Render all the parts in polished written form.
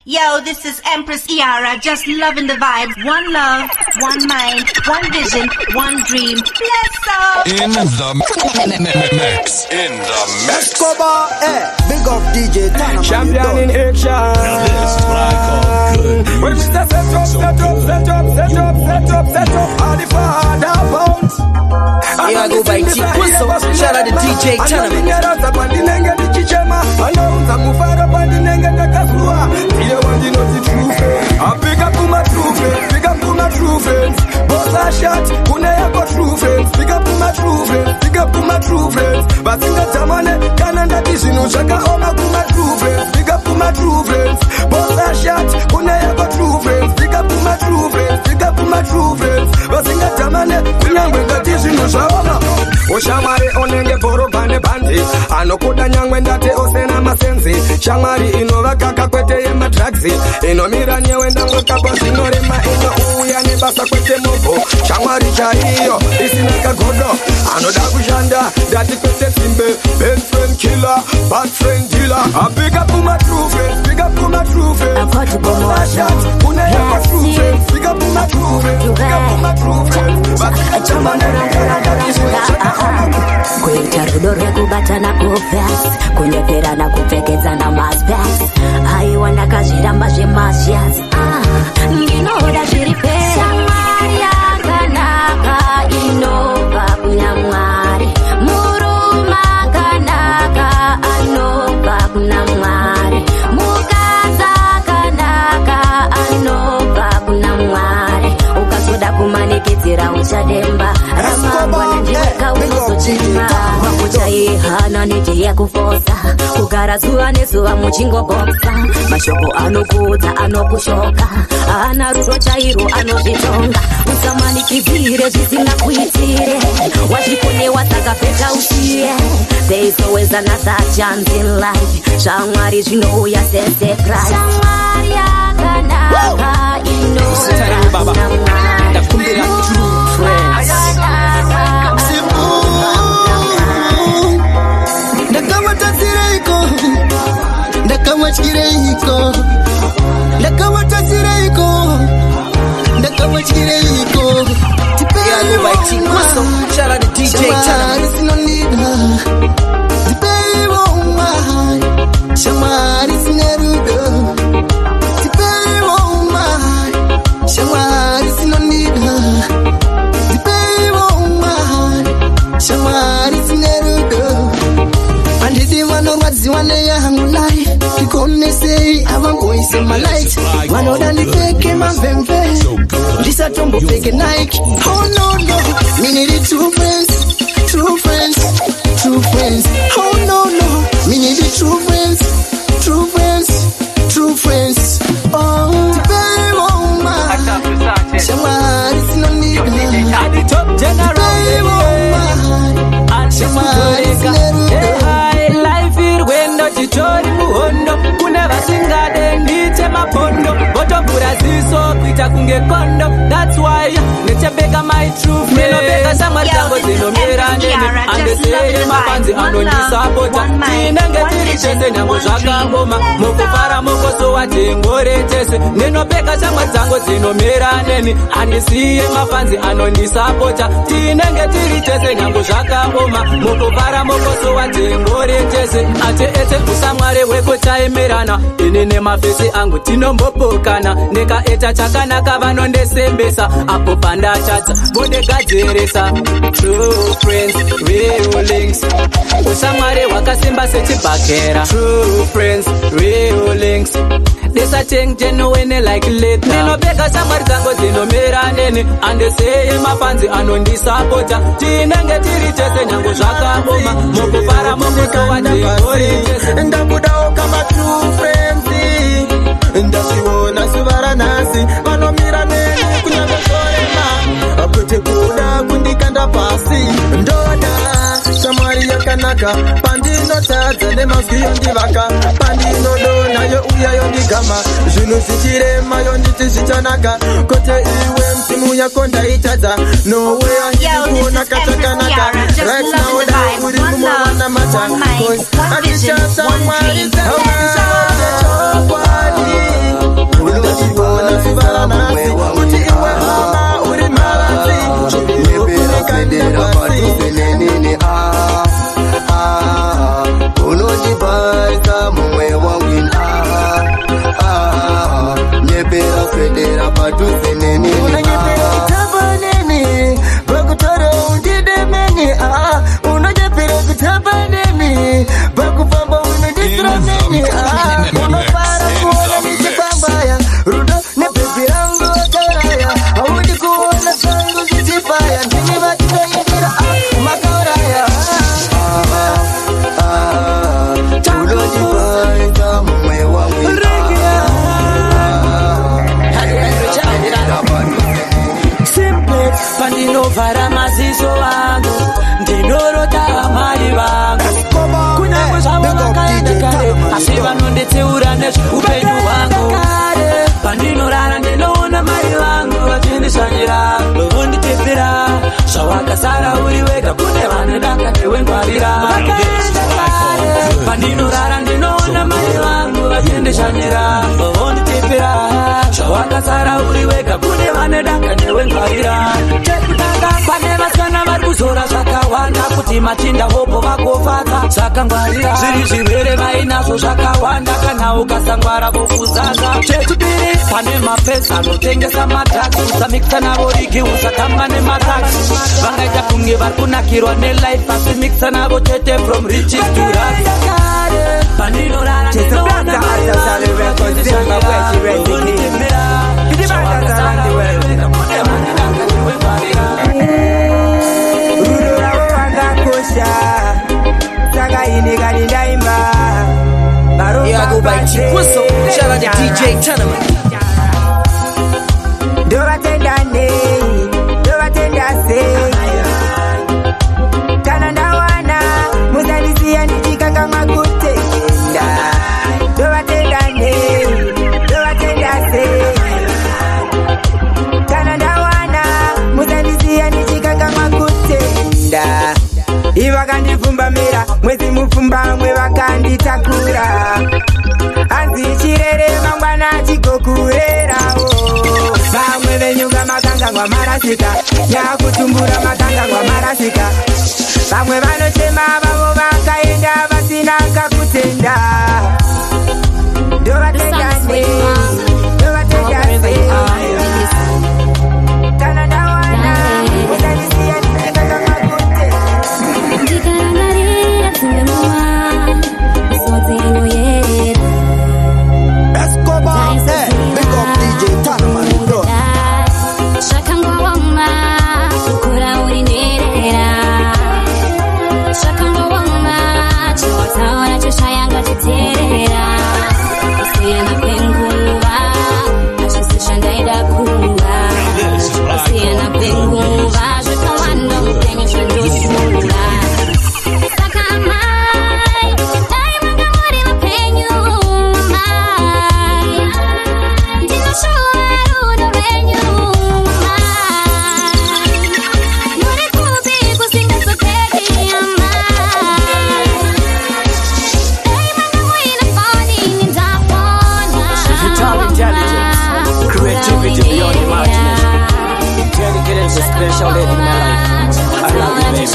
Yo, this is Empress Iara, just loving the vibes. One love, one mind, one vision, one dream. Let's go! In the mix. In the mix. Escobar, big up DJ Tana. Champion in action. Now this is what I call good. When we set up, all the father bounce. Here I go by T-Pusso. Shout out to DJ Tana. I pick up to my true friends, pick up to my true friends. Both are shot, kuna yako true friends. Pick up to my true friends, pick up to my true friends. Basinga tamane, kananda kishinu shaka oma kuma true friends. Pick up to my true friends. Both are shot, kuna yako true friends. Pick up to my true friends, pick up to my true friends. Basinga tamane, kuna kishinu shaka. Oshamari onenge boro bane bandi. Anokuda nyangwe ndate osena masenzi. Shamari inova kaka kwete yema draxi. Inomira nyewe ndango kapa sinorema ino uya nebasa kwete mopo. Shamari chaiyo, isina kagodo. Anoda kushanda, dati kwete simbe. Best friend killer, bad friend dealer. I pick up to my true friends, pick up to my true friends. I've got to go more. Una yako true friends, pick up to my true friends, pick up to my true friends. Basinga tamane, kuita rudo rekubata na kufas kunyepera na kupfekedza na maspas aiwa ndakazviramba zvemasias ndinoda zviripera shamwari yakanaka inobva kuna Mwari murume akanaka anobva kuna Mwari mukadzi akanaka anobva kuna Mwari ukazoda kumanikidzira uchademba ramangwana ndiweka unozochima wakuchaihana neti yekufosa kugara zuva nezuva muchingoboksa mashoko anokuudza anokushoka ana rudo chairo anozvitonga usamanikidzire zvisina kuitire wazvikonewa saka peta usiye. There is always another chance in life. Shamwari zvinouya sesurprise. Shamwari yakanaka inobva kuna Mwari Shout out to DJ Tana. My light, one of the fake my vemve. This a tumble fake Nike. Oh no, me need it true friends, true friends, true friends. Oh no, me need it true friends, true friends, true friends. Oh, baby, oh my, somebody's no need. At the top general, somebody's no life it when not you chori muhondo. Kuneva singade niche mapondo. Botobura ziso kuita kunge kondo. That's why nechebeka my true friend. Nenobeka samari tango zino mirane. Ande seye mapanzi anoni sapota. Tinenge tirichese nyango zvaka ngoma. Mukufara mukoso watengore tese. Nenobeka samari tango zino mirane. Ande seye mapanzi anoni sapota. Tinenge tirichese nyango zvaka ngoma. Mukufara mukoso watengore tese. Ate ete usamware weko chaimirana. Inene mafesi angu tinombopokana. Neka eta chakanaka vanondesembesa. Apo panda chata bode gadzeresa. True friends, real links. Usamware wakasimba sechibakera. True friends, real links. Desa change genuine like later. Ninobeka samari zango zinomera nene. Ande seye mapanzi anondisapota. Tinenge tiri chese nyango zvakaboma. Mukufara mukusowa tingori chese. Ndakudawo kama true friends. Ndasiwona suvara nasi. Vanomira nene kunyange zorema. Apete kuda kundikanda pasi. Ndoda shamwari yakanaka. Pandinotadza nemazwiyo ndivaka. Pandinodona yo uya yondigama. Zvinosvichirema yonditi zvichanaka. Kote iwe msimu yako ndaitadza. No way andikuona kachakanaka. Right now da uri mumwana mata. Cause I can shout somewhere is the chokwadi. unonyepera federa patuzeneni unonyepera kutabaneni bakutara undidemeni unonyepera kutabaneni bakupamba unodistrameni unopara kuona nichipambaya rudo nepepi rangu wakaraya haudi kuona zangu zichipaya ndini vatinoyedera makaraya tulojibaita mumwe wangu simple pandinovhara maziso vangu ndinorota mai vangu kunyange zvavo vakaenda kare asi vanondetseura nezveupenyu hwangu pandinorara ndinoona mai vangu vachindishanyira vonditepera zvawakasara uri wega kune vanodaka newengwarira pandinorara ndinoona mai vangu vachindishanyira vonditepera zvawakasara uri wega kune vanodaka newengwarira chekutanga pane vasana vari kuzora zvakawanda kuti machinda hopo vakofadza zvakangwarira zviri zvirwere vainazvo zvakawanda kana ukasangwara kofuzadza chechipiri pane mapesi anotengesa mataxi usamikisa navo rigi usatamba nemataxi vangaita kunge vari kunakirwa nelife asi mikisa navo chete from riches to rats pandinorara ndinoona rudo ravo vakakosha saka ine kani ndaimba ndovatendane ndovatendase kana ndawana musandisiya ndichikangamwa kutenda ndovatendane ndovatendase kana ndawana musandisiya ndichikangamwa kutenda ivakandipfumbamira mwezi mupfumbamwe vakanditakura hanzi chirere mangwana chigokurerawo vamwe venyuka makangangwa marasika nyakutumbura makangangwa marasika vamwe vanochema vavo vakaenda vasina kakutenda ndovatendane ndovatendase kana ndawana usandisiya ndichikangamwa ndikarangarira dzimwemowa misodzi inoyerera zvakangwaoma kukura uri nherera zvakangwaoma chawataura choshayanga chiteerera kusiyana kwenguva hazvisi zvandaida kuva kusiyana kwenguva zvakawanda upenyu zvandoshuva saka amai daimanga muri vapenyu amai ndinoshuva rudo rwenyu amai muri kupi kusingazoperi amai daimanga muina foni nindapona creativity beyond imagination dedicated to special lady in my life I love you baby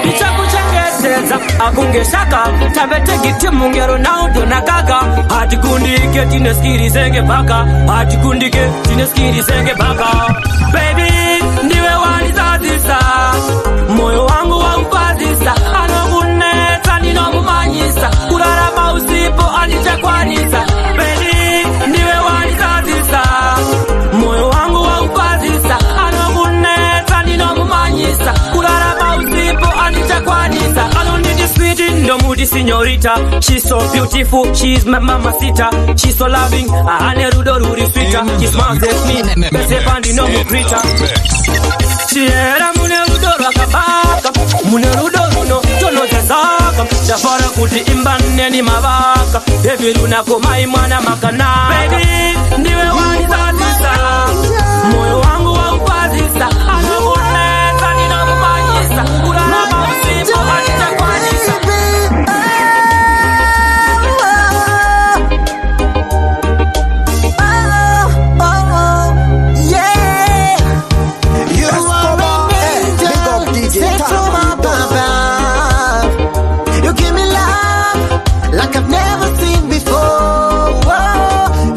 ichakuchengetedza akunge shaka tambetegi munge Ronaldo na Gaga hatikundike tine skiri senge baka hatikundike tine skiri senge baka baby ndiwe wanizazisa moyo wangu waupazisa anokunetsa ndinomumanyisa kurarama usipo anichakwanisa baby ndiwe wanizazisa moyo wangu waupazisa anokunetsa ndinomumanyisa kurarama usipo anichakwanisa sweet ndomuti signorita she's so beautiful she's my mamacita she's so loving ane rudo ruri sweeter she smiles at me bese pandi no mukrita chiera mune rudo rakabaka mune rudo runo tonozezaka ndafara kuti imbane ni mavaka baby runako mai mwana makana baby ndiwe wanizazisa moyo wangu waupazisa anokunetsa ndinomumanyisa kurarama usipo anichakwanisa like I've never seen before. Whoa,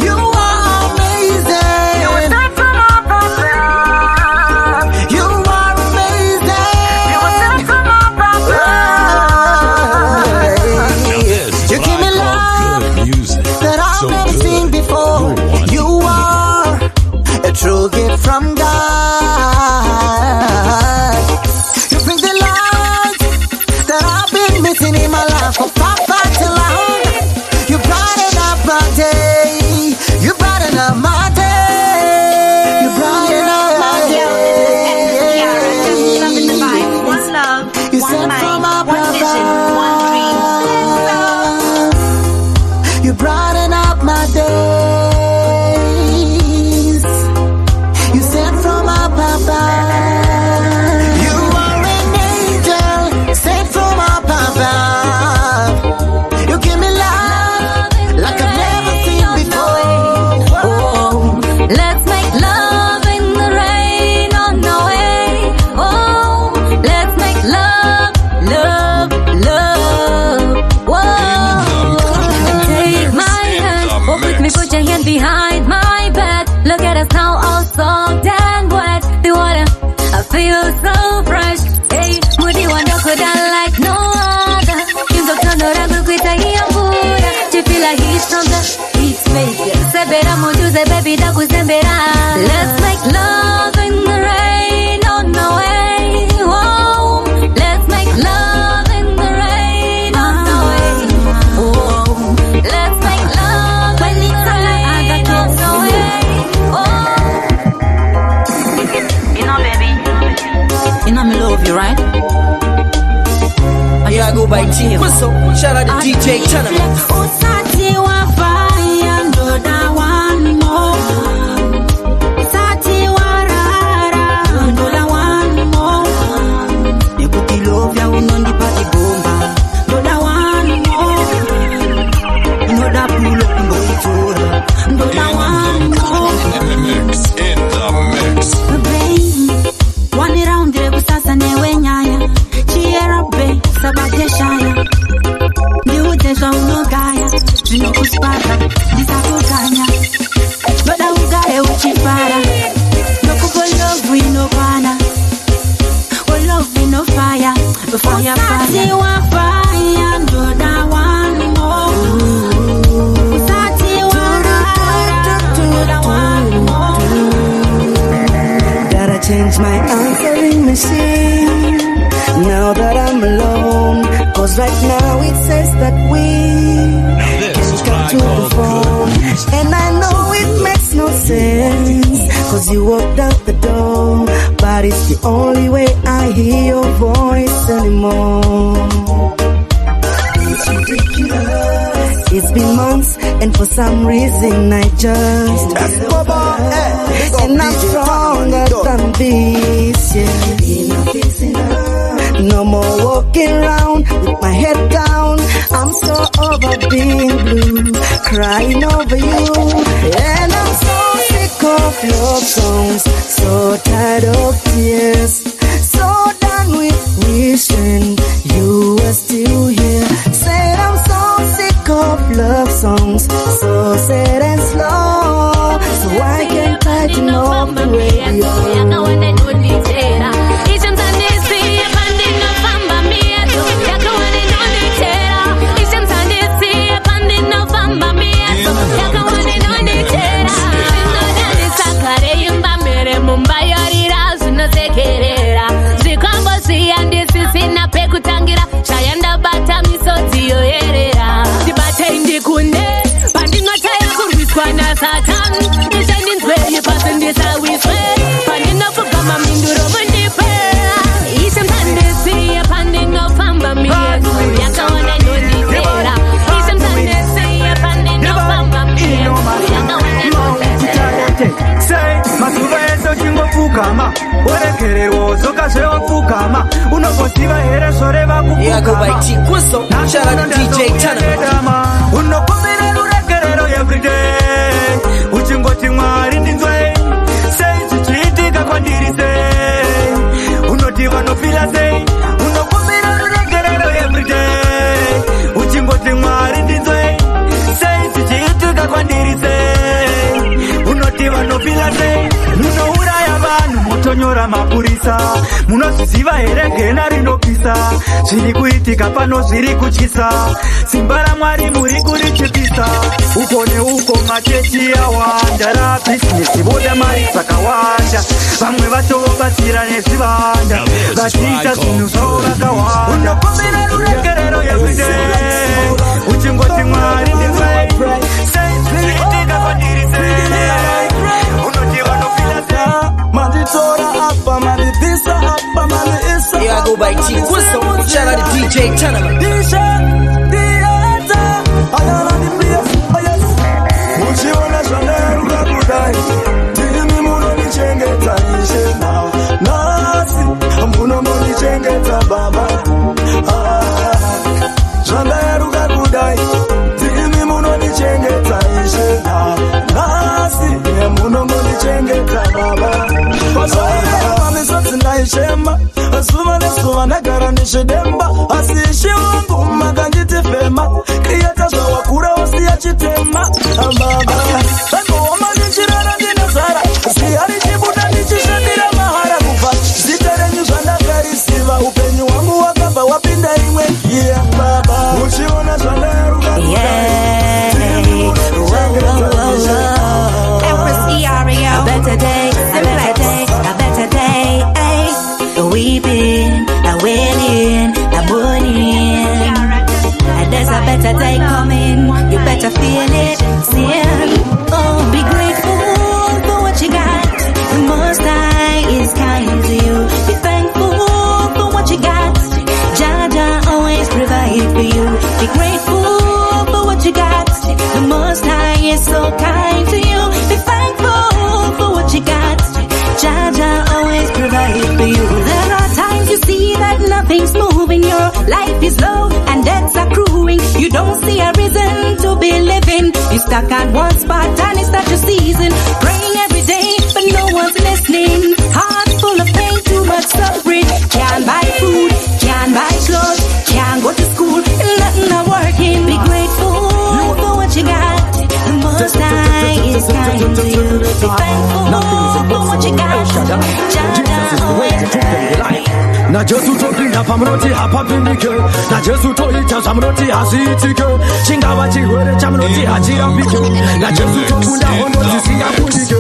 seen before. You are a true gift from God. You bring the light that I've been missing in my life for Papa till long. You brighten up my day. You brighten up my day. You brighten up my day. Love in the vibe. One love, You one said from mind, above. one vision, one dream. You brighten up my days. You sent from up above. You are an angel sent from up above. You give me love like I've never seen before. Oh, Let's make love in the rain on the way. Oh, let's make love, love, love. Whoa. Take my hand, walk with me, put your hand behind my back. Look at us now, all soaked and wet. The water, I feel so fresh. Hey, Moody wonder could I like no other. Kim don't turn around, look with a pura. You feel like he's from the heat maker. Sebera mojuze baby da kuzembera. Let's make love in the rain on the way home. Let's make love in the rain on the way home. Let's make love in the rain on the way home. You know, baby. You know me love you, right? And I go by T. What's up? Shout out to DJ Tenement. Usati wa fire ndo da one more. Usati wa rara ndo da one more. Nikukilovya unondipa kibomba ndo da one more. Ndo da pulo kungoitora ndo da one more. Mix in the mix. Babe, one round rebu sasa newe nyaya. Chiera be sabate shaya. Ndiutezwa unogaya zvinokuspaka ndisakukanya noda ugare uchifara nokupo lovu inokwana olovu inofaya fire usati wafaya ndoda one more usati warara ndoda one more. gotta change my answering machine now that I'm alone. Cause right now it says that we This is can what I to the call phone. good. And I know it makes no sense, cause you walked out the door. But it's the only way I hear your voice anymore. It's ridiculous. It's been months and for some reason I just and I'm stronger than this, yeah. Enough is enough. No more walking around with my head down. I'm so over being blue, crying over you. And I'm so sick of love songs, so tired of tears, so done with wishing you were still here. Said I'm so sick of love songs, so sad and slow, so I can't tighten up the radio. Yeah, I go by T. What's up? Shout out to DJ Tenement. Unokomera ruregerero everyday uchingoti mwari ndinzwe sei zichiitika kwandiri sei unoti vanofila sei unokomera ruregerero everyday uchingoti mwari ndinzwe sei zichiitika kwandiri sei unoti vanofila sei munouraya vanhu kutonyora mapurisa. Munozviziva here ngena rinopisa. Zviri kuitika pano zviri kutyisa. Simba raMwari muri kurichipisa. Uko neuko machechi awanda. Rabhizinesi voda mari dzakawanda. Vamwe vatobatsira nezvivanda. Vachiita zvinhu zvavo vakawanda. Unopombera ruregerero everyday. Uchingoti Mwari ndiwe. Zviitika kwandiri sei. Unoti vanofila sei. Manditora apa, mandipisa apa, mandiisa. Yeah, I go by T. What's up? Shout out to DJ Chanaman. Uchiona zvaneruka kudai ndimi munonichengeta ishe nasi munomonichengeta baba zvaneruka kudai ndimi munonichengeta ishe nasi munomonichengeta baba pasaiamamisotsi ndaishema zuva nezuva ndagara ndichidemba asi ishi wangu makanditifema kriyata zvawakura wasiya chitema baba vangooma ndichirara ndinozara ziyari chibuda ndichishandira mahara kubva zita renyu zvandakarisiva upenyu hwangu wakabva wapinda imwe giya baba uchiona zvandaruka A better day, a better day, a better day. We've been wailing, morning. There's a better day coming. You better feel it, sin. Oh, be grateful for what you got. The Most High is kind to you. Be thankful for what you got. Jah always provide for you. Be grateful for what you got. The Most High is so kind to you. Be thankful for what you got. Jah always provide for you. There are times you see that nothing's moving. Your life is low and debts are accruing. You don't see a reason to be living. You stuck at one spot and it's not your season. Praying every day but no one's listening. Heart full of pain, too much suffering. Can't buy food, can't buy clothes, can't go to school, nothing not working. Be grateful for what you got. The Most High is kind to you. Be thankful for what you got. Jesus is the way to take your life. Na Jesu topinda pamunoti hapapindike. Na Jesu toita zvamunoti hazviitike. Chingava chirwere chamunoti hachirapike. Na Jesu tokunda hondo dzisingakundike.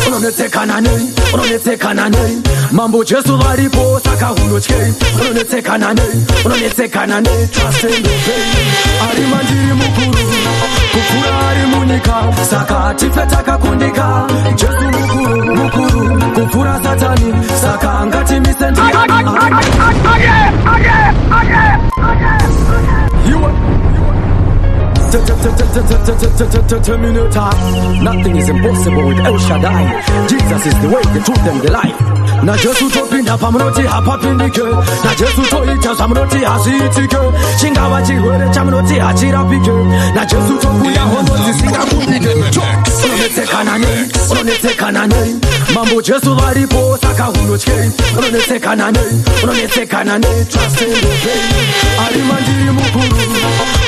Unonetsekana nei, unonetsekana nei. Mambo Jesu varipo saka unotyei. Unonetsekana nei, unonetsekana nei. Trust in the faith. Ari mandiri mukuru, kukura ari munyika. Saka tife takakundika. Jesu mukuru, mukuru, kufura satani. Saka ngati misendi. Nothing is impossible with El Shaddai. Jesus is the way, the truth, and the life. Na Jesu topinda pamunoti hapapindike. Na Jesu toita zvamunoti hazviitike. Chingava chirwere chamunoti hachirapike. Na Jesu tokunda hondo dzisingakundike. Unonetsekana nei, unonetsekana nei. Mambo Jesu varipo saka unotyei. Unonetsekana nei, unonetsekana nei. Trust in the faith. Ari mandiri mukuru,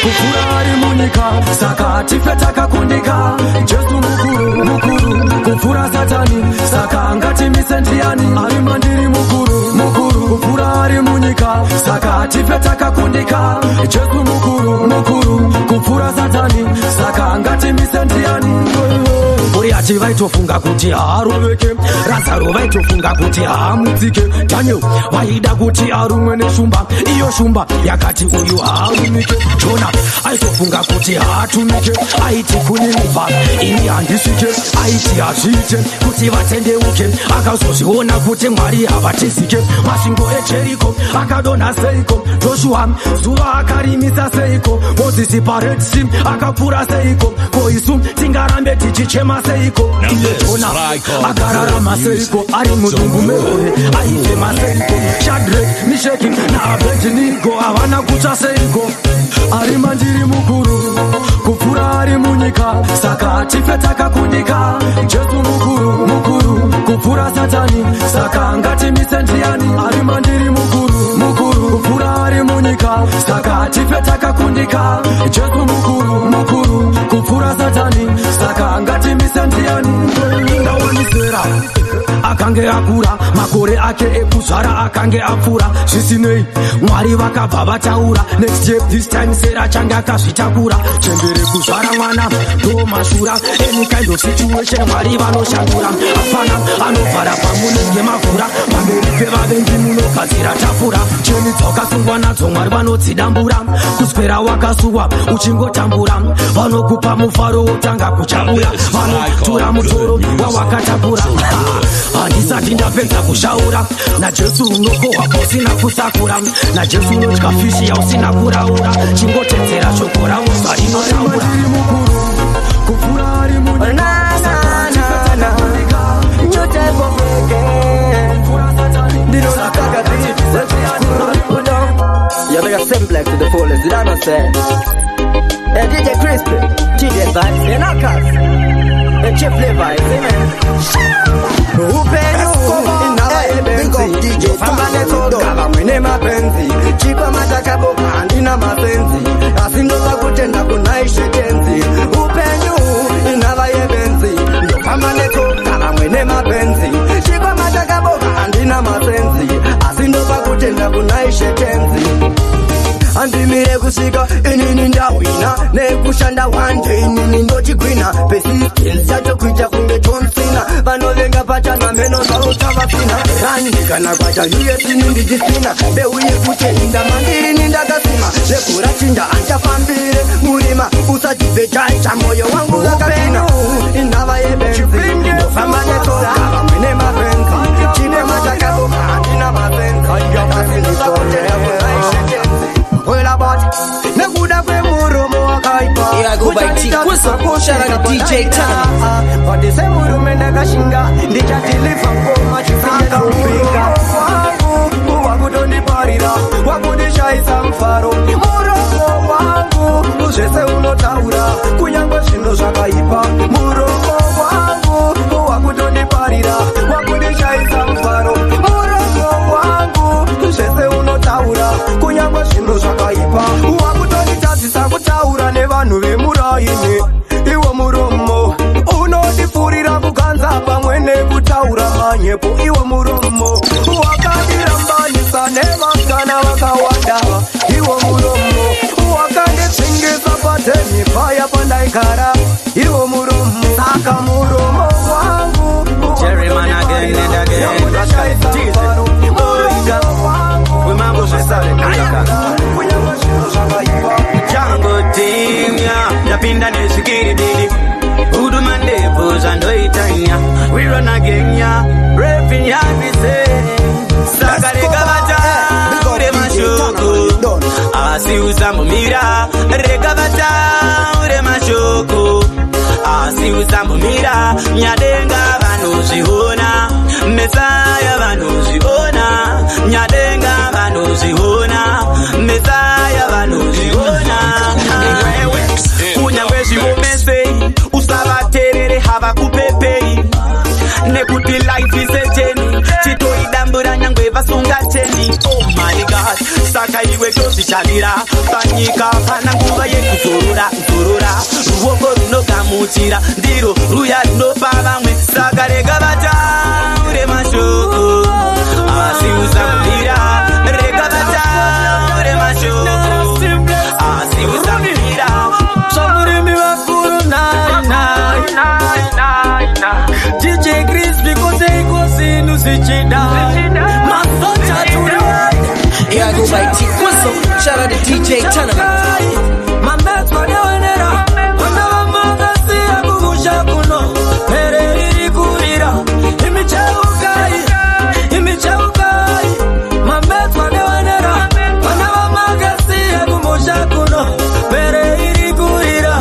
kukura ari munyika. Saka tife takakundika. Jesu mukuru, mukuru, kufura satani. Saka ngati misendiani. Ari mandiri mukuru, mukuru, kufura ari munyika. Saka tife takakundika. Jesu mukuru, mukuru, kufura satani. Saka ngati misendiani. Uriati vaitofunga kuti haaroveke. Razaro vaitofunga kuti haamudzike. Daniel vaida kuti arumwe neshumba. Iyo shumba yakati uyu haarumike. Jona aitofunga kuti haatumike. Aiti kune mubva ini handisvike. Aiti hazviite kuti vatendeuke. Akazozviona kuti Mwari havatizike. Masvingo eJeriko akadonha seiko. Joshua zuva akarimisa seiko. Mozisi paRed Sea akapfura seiko. Ko isu tingarambe tichichema seiko. Iye Jona akararama seiko. Ari mudumbu meore aifema seiko. Shadrach, Meshach na Abednego havana kutya seiko. Ari mandiri mukuru, kufura ari munyika. Saka tife takakundika. Jesu mukuru, mukuru, kufura satani. Saka ngati misendiani. Ari mandiri mukuru, mukuru, kufura ari munyika. Saka tife takakundika. Jesu mukuru, mukuru, kufura satani. Saka ngati misendiani. Ndawanisera akange akura, makore ake ekuzvara akange apfura. Zvisinei Mwari vakabva vataura, next step this time Sarah changa akazvitakura. Chembere kuzvara mwana ndo mashura, any kind of situation Mwari vanoshandura. Afana anovhara pamunenge mavhura, pamberi pevavengi munogadzira tafura. Cheni dzakasungwa nadzo Mwari vanodzidambura, kuswera wakasuwa uchingotambura. Vanokupa mufaro wotanga kuchabura, vanotura mutoro wawakatakura. Handisati ndapedza kushaura, naJesu unokohwa pasina kusakura, naJesu unodya fishi yausina kuraura. Chingotedzera shoko raMwari rinotaura. You make a simplex to the fullest, did I not say? Hey, DJ Crispy, DJ Vibes, you're not cuss. Hey, Chip Levi, amen. Upenu, inawa ebenzi DJ Famane Soda, mwene mapenzi Chipa matakabo, andina mapenzi Asindoza kutenda kunaishe tenzi. Upenu, inawa ebenzi Famane Soda, mwene mapenzi Chipa matakabo, andina mapenzi Asindoza kutenda kunaishe tenzi. Andimire kusika inini ndawina, nekushanda one day inini ndochigwina. Persistence yacho kuita kunge John Cena, vanovenga pachana meno zavo tavasina. Rani kana kwacha yuye sini ndijisina, beuye kute inda mandiri nindakasima. Lekura chinda anchafambire murima, usajibe chacha moyo wangu lakasina. Inava yebenzi, ndofamba netola, mwene mapenzi Chipe matakabu, andina mapenzi Asindoza kunaishe tenzi. Well about Naguda kwe murumo wakaipa. Yeah, I go by T. Whistle, shout out to DJ Tanama. But this murume nakashinga, ndicha tilifa koma chifika kupika. Wangu, wakutoni parira, wakudisha isa mfaro. Murumo wangu, ujese unotaura, kunyangwa shindo shakaipa. Murumo wangu, wakutoni parira, wakudisha isa mfaro. Murumo wangu, ujese unotaura, kunyangwa shindo shakaipa. Wakutoni tazisa kutaura nevanhu vemuraini. Iwo muromo unodipfurira kuganza pamwe nekutaura manyepo. Iwo muromo wakandirambanisa nevakana vakawanda. Iwo muromo wakanditsingisa pateni paya pandaigara. Iwo muromo saka muromo wangu Jerryman again and again. Jango Tinya, Yapinda Nesikiri Didi, Udumande Buzandoitania. We run again, ya, Raping Yabise, Sakarikavata, Remashoko, Asiuzamumira, Rekavata, Remashoko, Asiuzamumira, Nyadenga Vanuzihona, Messiah Vanuzihona, Nyadenga Vanuzihona, Messiah Vanuzihona. Kunyangwezi womesei, usavaterere havakupepei. Nekuti life is a journey, chitoidambura nyangwe vasungateni. Oh my God, saka iwe tozvishavira panyika pana nguva yekuzorora zorora. Ruoko runogamuchira ndiro ruya runopa vamwe. Saka rega vataure mashoko, asi usamira. Rega vataure mashoko, asi usamira. Samurimi vakuru DJ Crispy kote ikosi nusichida. Masocha turi. Yeah, I go by T. Whistle, shout out to DJ Tanama. Mambet madewenera, wanda magasi ya kugusha kuno. Mere iri kurira, imichaukai. Mambet madewenera, wanda magasi ya kugusha kuno. Mere iri kurira,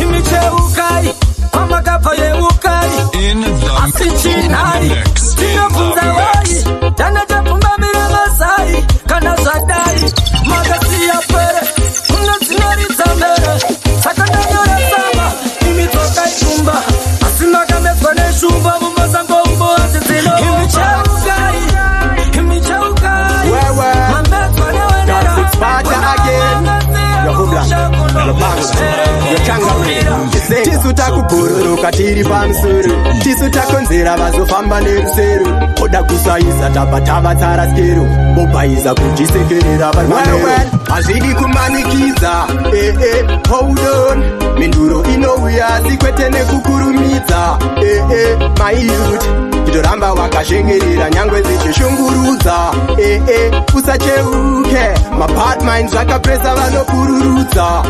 imichaukai. Mama kapa ye ukai. In the mix. Tinofunza wai, tana chapumba mira masai. Kana zadai, magasi ya pere. Kuna zinari kururuka tiri pamusoro tisu takonzera vazofamba nerusero oda kusaisa tabva tavatsara skero obaiza kujisekerera vari hazvidi kumanikidza hold on minduro inouya sikwete nekukurumidza my youth itoramba wakazvengerera nyangwe zichishungurudza usacheuke mapart minds zvakapresa vanopururudza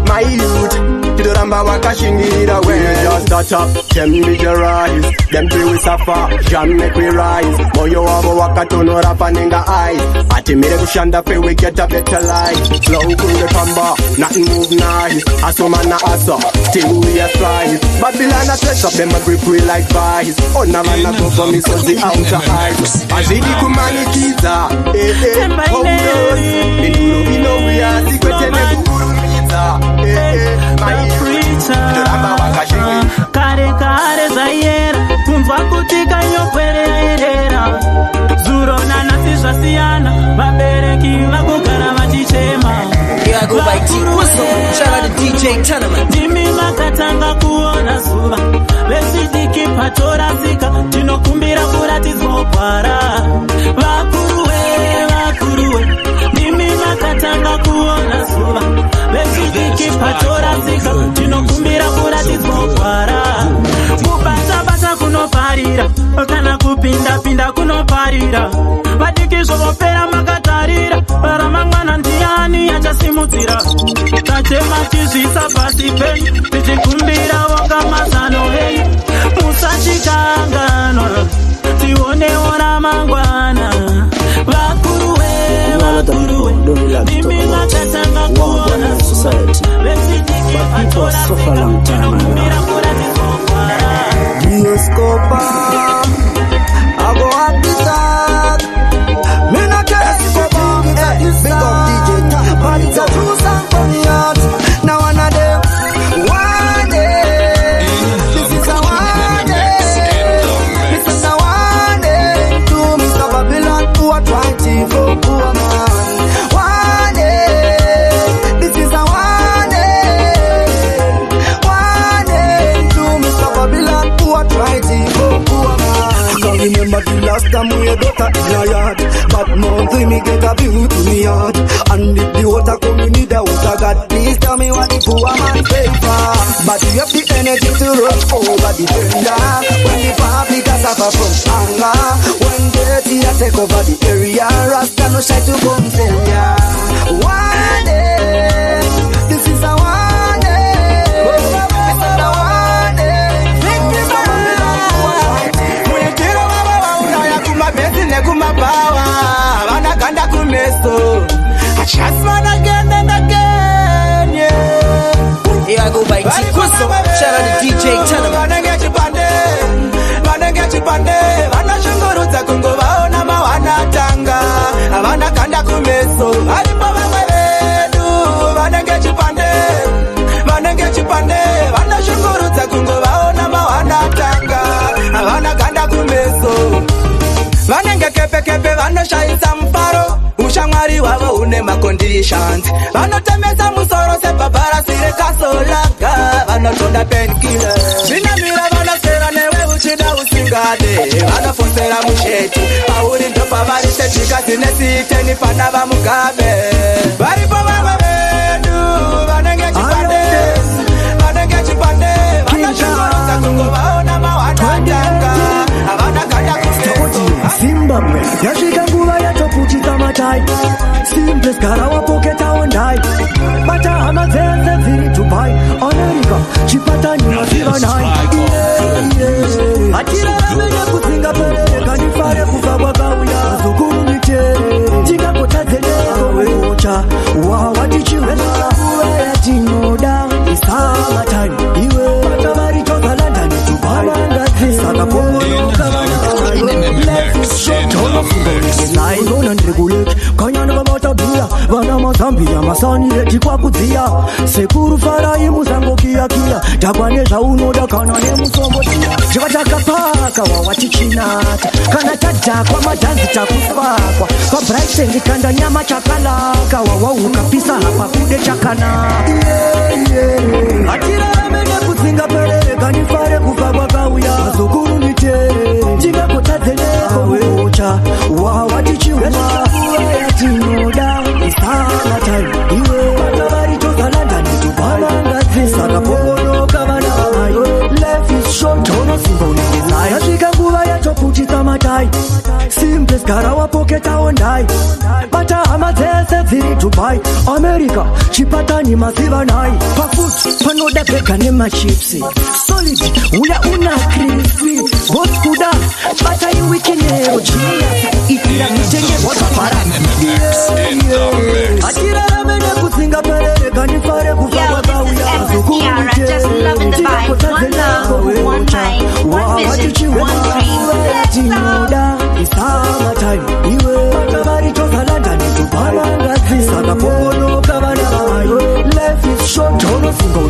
my youth itoramba wakashingirira just start up them with your rise them three we suffer jam make we rise moyo wavo wakatonora panenga eyes atimire kushanda fe we get a better life slow kunge pamba nothing move nice asomana asa till we are strive Babylon a press up them a grip we like vice oh na vana go for me so the outer eyes azidi kumanikiza hold on minduro inouya sikwete nekukurumidza my preacher kare kare zayera kumva kuti kanyokwerera erera zuro nanasi zvasiyana vabereki vakugara vachichema timi makatanga kuona zuva vesidiki patorasika tinokumbira kuratidzwa gwara vakuruwe timi makatanga kuona zuva vesidiki patorasika tinokumbira kuratidzwa gwara kubata kunoparira kana kupinda kunoparira vadiki zvovopera makatarira ramangwana ndiani achasimudzira tachema tizvisa pasi penyu tichikumbira vonga mazano henyu musachikanganwa tionewo ramangwana vakuruwe mimi makatanga kuona vesidiki patorasika tinokumbira kuratidzwa gwara Dioscopa, I go at the top. Me not care for bomb. Big up DJ Top, but it's a true song from the heart. Now one of them, one day. This is a one day. This is a one day. To Mr. Babylon, who are trying to for poor man. One day. This is a one day. One day. To Mr. Babylon, who are trying to for poor man. I remember the last time we had got in your yard. But monthly me get a view to me yard. And if the water come, you need the water God. Please tell me what the poor man pay for. But you have the energy to run over the tender. When the public has suffer from hunger. When dirty I take over the area. Rasta no shy to come tell ya. One day, this is a one day. This is a one day. Kumabawa, vanaganda kumeso. I just wanna again and again, yeah. Here I go by Tikuso. Shout out to DJ Tanama. Vanenge chipande, vana shungurudza kungo vaona mawana tanga. Vanaganda kumeso. Alipo vamwe vedu, vanenge chipande, vana shungurudza kungo vaona mawana tanga. Vanaganda kumeso. Vanenge kepe vanoshaisa mparo ushamwari wavo une maconditions vanotemesa musoro sebhabhara sire kasolaga vanotonda penkiller zvinamira vanosera newe uchida usingade vanofosera musheti pauri ndopavari setika dzine siteni pana vamugabe varipo vamwe vedu vanenge chipande vanoshungurudza kungo vaona mawanatanga havana ganda Zimbabwe yasvika nguva yatoputika matai Simples gara wapoketa ondai bata hama dzese dziri Dubai America chipatani wasiva nai hatirarame nekudzinga perere kanifare kufa kwakauya zukuru nditere tikakotadze nekowekocha wawatichiwena nguva yatinoda isamatai iwe bata varitoza London Dubai saka pomonoka nainona ndirikuleki kanyana vavatabhiya vana mazambiya masani etikwakudziya sekuru farai muzangokiyakiya takwa nezvaunoda kana nemusombotiya zviva takapaka wawati chinata kana takwa madanzi takusakwa pabraise ndikanda nyama chakalaka wawauka pisa hapa kude chakana atirarame nekudzinga perereka nifare kufa kwakauya mazukuru nitere ndingakotadzeneko weocha wawatichiwa yatinoda isana time iwe vatavaritodzalanda nitubhamangadzi saka pongonoka vana vamai life is short unosimba unengezai yasvika nguva yatoputisa matai simples gara wapoketawo ndai bata hama dzese dziri dubai america chipatani masiva nai pafuti panoda bhega nemachipsi solid uya una krisi boskuda bata iwikenero jia itira mitenge botapara atirarame nekudzinga perereka nifare kufa kwakauya zukuruteawatichiwatinoda isamatai iwe vatavaritodzalanda nitubhamangadzi saka pongonoka vana vavayo life is short unosimba